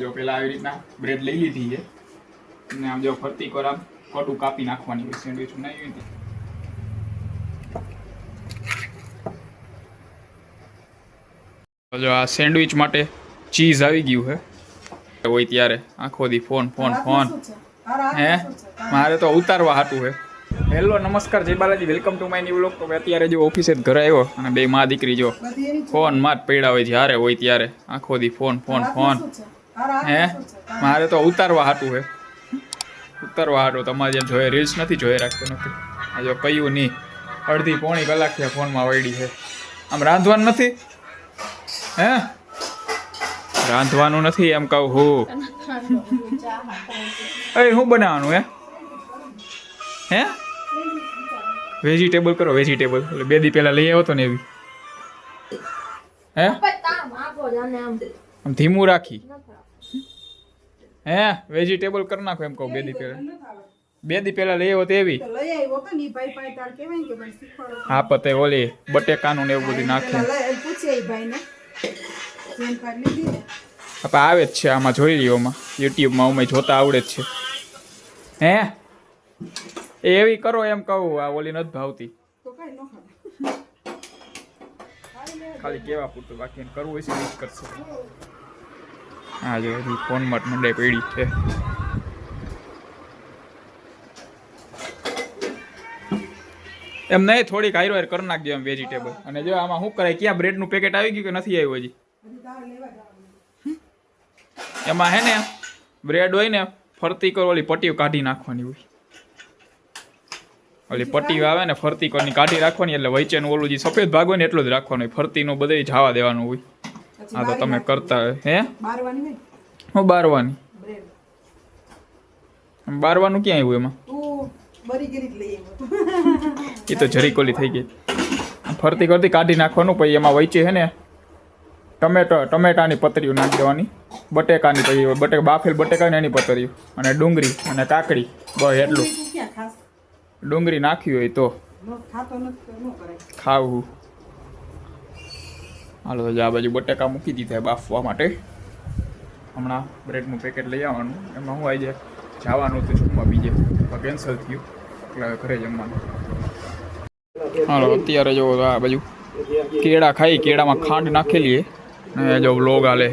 જો પેલા આવી રીતના બ્રેડ લઈ લીધી છે અને આમ જો ફરતી કર આમ કટું કાપી નાખવાની હોય સેન્ડવિચ બનાવી હતી. જો આ સેન્ડવિચ માટે ચીઝ આવી ગયું છે હોય ત્યારે આખો દી ફોન ફોન ફોન હે મારે તો ઉતારવા હાટું છે. હેલો નમસ્કાર જય Balaji, welcome to my new vlog. તો અત્યારે જો ઓફિસે ઘરે આવ્યો અને બે માં દીકરી જો ફોન માં જ પડ્યા હોય જ્યારે હોય ત્યારે આખો દી ફોન ફોન ફોન હે મારે તો ઉતારવા હાટું છે ઉતારવા હાટું. તમારે જેમ જોઈએ રીલ્સ નથી જોઈ રાખતો નથી. આ જો કયું નહીં અડધી પોણી કલાક છે ફોનમાં વળી છે. આમ રાંધવાનું નથી હે રાંધવાનું નથી એમ કહું હું શું બનાવવાનું હે વેજીટેબલ કરો વેજીટેબલ. એટલે બે દી પહેલા લઈ આવ્યો તો ને એવી હે આમ ધીમું રાખી હે વેજીટેબલ કરી નાખો એમ કહું. બે દી પહેલા લઈ આવ્યો તો એવી હા પતે ઓલી બટેકાનું ને એવું બધું નાખે આવે જ છે આમાં જોઈ લ્યો આમાં યુટ્યુબમાં અમે જોતા આવડે જ છે હે એવી કરો એમ કહું. આ ઓલી નથી ભાવતી ખાલી કેવા પૂરતું બાકી કરવું હોય છે યુઝ કરશે. હા જો હજી ફોનમાં જ મંડાઈ પડી છે. એમ નહીં થોડીક હાઈરો હાઈર કરી નાખજો એમ વેજીટેબલ. અને જો આમાં શું કરાય ક્યાં બ્રેડનું પેકેટ આવી ગયું કે નથી આવ્યું હજી. એમાં હે ને બ્રેડ હોય ને ફરતી કર ઓલી પટ્ટીઓ કાઢી નાખવાની હોય. ઓલી પટ્ટી આવે ને ફરતી કરની કાઢી રાખવાની એટલે વચ્ચેનું ઓલું જે સફેદ ભાગ હોય ને એટલું જ રાખવાનું હોય. ફરતીનું બધે જવા દેવાનું હોય. હા તો તમે કરતા હોય હે હું બારવાની બારવાનું ક્યાં આવ્યું એમાં એ તો જરીક ઓલી થઈ ગઈ. ફરતી કરતી કાઢી નાખવાનું. પછી એમાં વચ્ચે છે ને ટમેટાની પતરીઓ નાખી દેવાની. બટેકાની પછી બાફેલ બટેકા ને એની પતરીઓ અને ડુંગળી અને કાકડી બસ એટલું. ડુંગળી નાખી હોય તો ખાવું. હાલો આ બાજુ બટેકા મૂકી દીધા બાફવા માટે. હમણાં બ્રેડનું પેકેટ લઈ આવવાનું. એમાં હું આવી જાય જવાનું તો જમવા બીજે કેન્સલ થયું એટલે ઘરે જમવાનું. હાલો અત્યારે જો આ બાજુ કેળા ખાઈ કેળામાં ખાંડ નાખેલી ને જો વ્લોગ આલે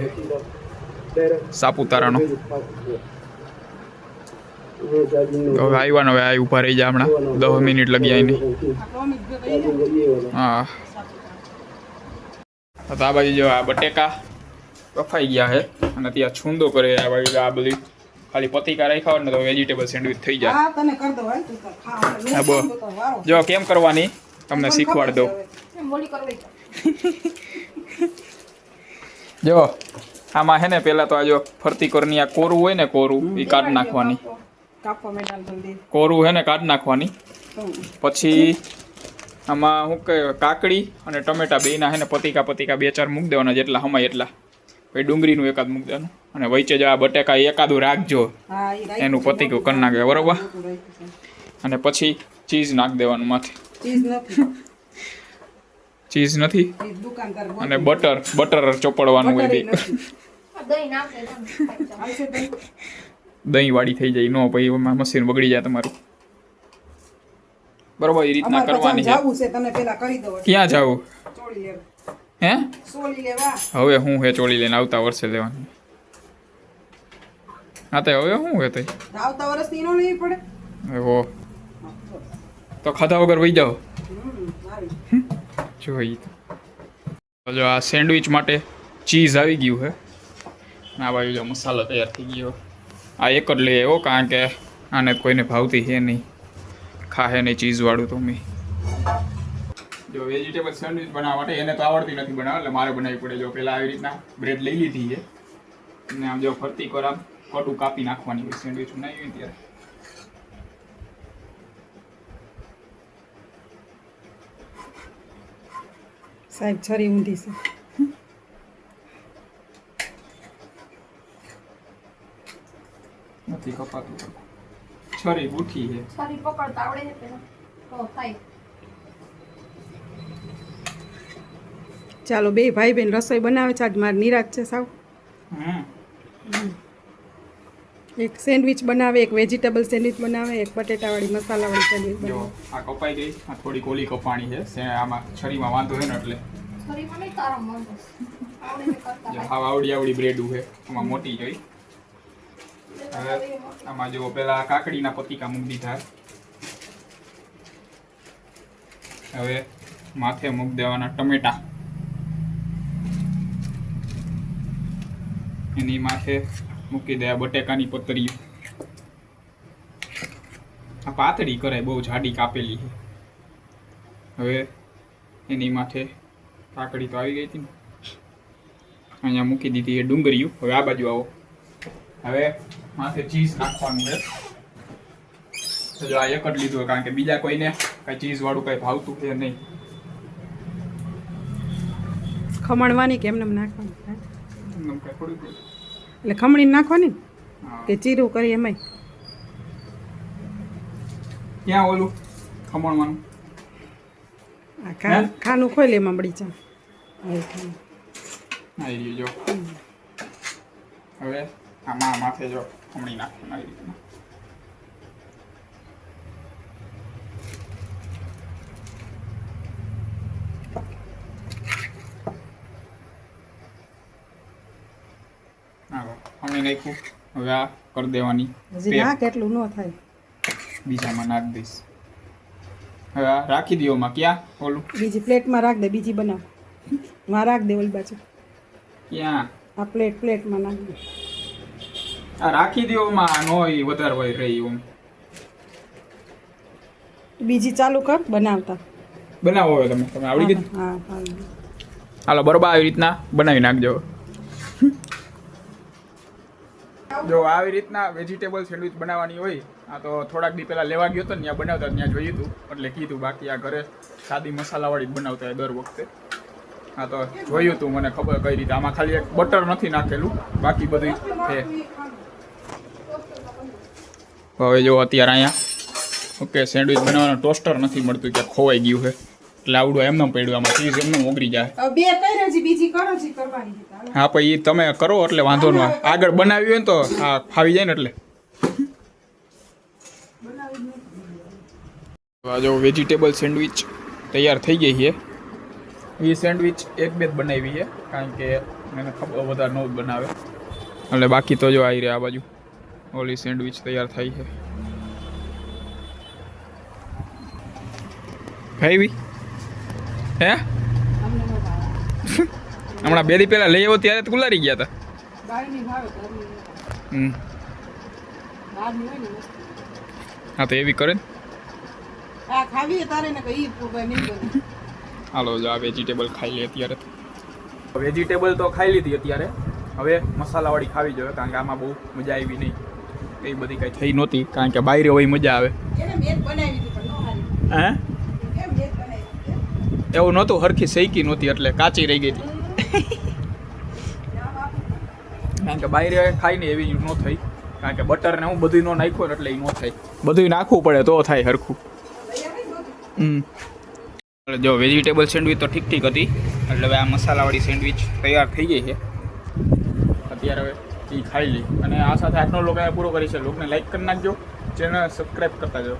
છે સાપુતારાનો. હવે આવ્યા હવે આ ઉભા રહી જાય હમણાં 10 મિનિટ લગી આવીને. હા તો આ બાજુ જો આ બટેકા બફાઈ ગયા છે અને ત્યાં છૂંદો કરે. આ બાજુ આ બધી ખાલી પતિકા રાખ્યા ને તો વેજીટેબલ સેન્ડવિચ થઈ જાય. હા બો જો કેમ કરવાની તમને શીખવાડ દો. જો આમાં હે ને પેલા તો આ જો ફરતી કોરની આ કોરું હોય ને કોરું એ કાઢી નાખવાની. કોરું હે ને કાઢી નાખવાની. પછી આમાં શું કે કાકડી અને ટમેટા બેના હે ને પતિકા 2-4 મૂકી દેવાના જેટલા હમાય એટલા. પછી ડુંગળીનું એકાદ મૂકી દેવાનું અને વચ્ચે જો આ બટેકા એકાદું રાખજો એનું પતિકું કરી નાખે બરોબર. અને પછી ચીઝ નાખી દેવાનું માથે. ચીઝ નથી અને બટર ચોપડવાનું હોય. દહીં વાળી થઈ જાય નો પછી એમાં મશીન બગડી જાય તમારું બરોબર. એ રીતના કરવાની છે. ક્યાં જાવું હે હવે હું હે ચોળી લઈને આવતા વર્ષે લેવાની. હા તો હવે શું હે તઈ આવતા વર્ષથી નો લેવી પડે હો તો ખાધા વગર વહી જાઓ જોઈ. જો આ સેન્ડવિચ માટે ચીઝ આવી ગયું છે. આ બાજુ જો મસાલો તૈયાર થઈ ગયો. આ એક જ લઈ આવ્યો કારણ કે આને કોઈને ભાવતી છે નહીં ખાહે નહીં ચીઝવાળું. તો મેં જો વેજીટેબલ સેન્ડવિચ બનાવવા માટે એને તો આવડતી નથી બનાવવા એટલે મારે બનાવવી પડે. જો પહેલાં આવી રીતના બ્રેડ લઈ લીધી છે અને આમ જો ફરતી કર આમ કટું કાપી નાખવાની હોય સેન્ડવિચ બનાવી હોય ત્યારે. સાહેબ છરી ઊંધી છે નથી કપાતું. છરી ઉઠી છે છરી પકડતા આવડે છે પેલા તો થાય. ચાલો બે ભાઈ બેન રસોઈ બનાવે છે. આજ મારે નિરાશ છે સાવ. એક સેન્ડવિચ બનાવે, એક વેજીટેબલ સેન્ડવિચ બનાવે, એક બટેટાવાળી મસાલાવાળી સેન્ડવિચ જો બનાવે. આ કપાઈ ગઈ, આ થોડી કોલી કપાણી છે. આમાં છરીમાં વાંધો છે ને એટલે છરીમાં નહીં, તારા મગજ. આવડે છે કરતા જો ભાઈ. હાવ આવડી બ્રેડું છે. આમાં મોટી જોઈ. હવે આમાં જો પેલા કાકડીના પતીકા મૂકી દીધા. હવે માથે મૂકી દેવાના ટમેટા. એની માથે મૂકી દે બટેકાની પતરી. આ પાતળી કરાય, બહુ જાડી કાપેલી છે. હવે એની માથે કાકડી તો આવી ગઈ હતી ને, અહીંયા મૂકી દીધી એ ડુંગળીયું. હવે આ બાજુ આવો. હવે માથે ચીઝ નાખવાનું છે. તો જો આ એક જ લીધું હોય, કારણ કે બીજા કોઈને કઈ ચીઝ વાળું કઈ ભાવતું છે નહીં. ખમણવાની કે એમને નાખવાની? હે? એમનેમ કાંઈ થોડુંક હોય. એટલે ખમણી નાખવાની ને? હા. કે ચીરું કરી એમાંય? ક્યાં ઓલું ખમણવાનું? આ હે? ખાનું ખોલી એમાં બળી જા. આવી રહ્યું જો. હવે આમાં માથે જો ખમણી નાખવાનું આવી રીતના. હા, ખમણી નાખ્યું. હવે આ કરી દેવાની હજી નાખ એટલું ન થાય. બીજામાં નાખ દઈશ. હવે આ રાખી દો. ક્યાં ઓલું બીજી પ્લેટમાં રાખ દે, બીજી બનાવ. માં રાખ દે ઓલી બાજુ. ક્યાં આ પ્લેટમાં નાખ દે. આ રાખી દો. નો વધારે હોય રહી એમ. બીજી ચાલુ કર બનાવતા. બનાવો હવે તમે આવડી ગઈ. હા હા. હાલો બરોબર, આવી રીતના બનાવી નાખજો. જો આવી રીતના વેજીટેબલ સેન્ડવિચ બનાવવાની હોય. આ તો થોડાક દી પહેલાં લેવા ગયો હતો ને, ત્યાં બનાવતા ત્યાં જોયું હતું એટલે કીધું. બાકી આ ઘરે સાદી મસાલાવાળી જ બનાવતા હોય દર વખતે. હા તો જોયું હતું, મને ખબર કઈ રીતે. આમાં ખાલી એક બટર નથી નાખેલું, બાકી બધું છે. હવે જો અત્યારે અહીંયા ઓકે સેન્ડવિચ બનાવવાનું ટોસ્ટર નથી મળતું, ક્યાંક ખોવાઈ ગયું છે એટલે આવડું એમને પડ્યું. આમાં ચીઝ એમને ઓગળી જાય. બે કઈ હજી બીજી કરો છે કરવાની. હા પછી એ તમે કરો એટલે વાંધો ન આવે. આગળ બનાવ્યું હોય ને તો આ ફાવી જાય ને એટલે. આ જો વેજીટેબલ સેન્ડવિચ તૈયાર થઈ ગઈ છે. એ સેન્ડવિચ એક બે જ બનાવી છે, કારણ કે મને ખબર વધારે ન બનાવે. એટલે બાકી તો જો આવી રહ્યા આ બાજુ ઓલી સેન્ડવિચ તૈયાર થઈ છે. ખાવી હે? હમણાં બે દી પહેલા લઈ આવ્યો ત્યારે તો ગુલારી ગયા હતા. હા તો એવી કરે ને. હાલો જો આ વેજીટેબલ ખાઈ લે અત્યારે. વેજીટેબલ તો ખાઈ લીધી અત્યારે. હવે મસાલાવાળી ખાવી જોઈએ, કારણ કે આમાં બહુ મજા આવી નહીં. એ બધી કાંઈ થઈ નહોતી, કારણ કે બહાર હોય મજા આવે. હે એવું નહોતું, હરખી શેકી નહોતી એટલે કાચી રહી ગઈ હતી. કારણ કે બહાર ખાઈને એવી ન થઈ, કારણ કે બટર ને હું બધું ન નાખ્યું એટલે એ ન થાય. બધું નાખવું પડે તો થાય હરખું. જો વેજીટેબલ સેન્ડવિચ તો ઠીક હતી. એટલે હવે આ મસાલાવાળી સેન્ડવિચ તૈયાર થઈ ગઈ છે. અત્યારે હવે એ ખાઈ લઈ અને આ સાથે આજનો લોકો પૂરો કરી છે. લોકોને લાઈક કરી નાખજો, ચેનલ સબસ્ક્રાઈબ કરતા જાઓ.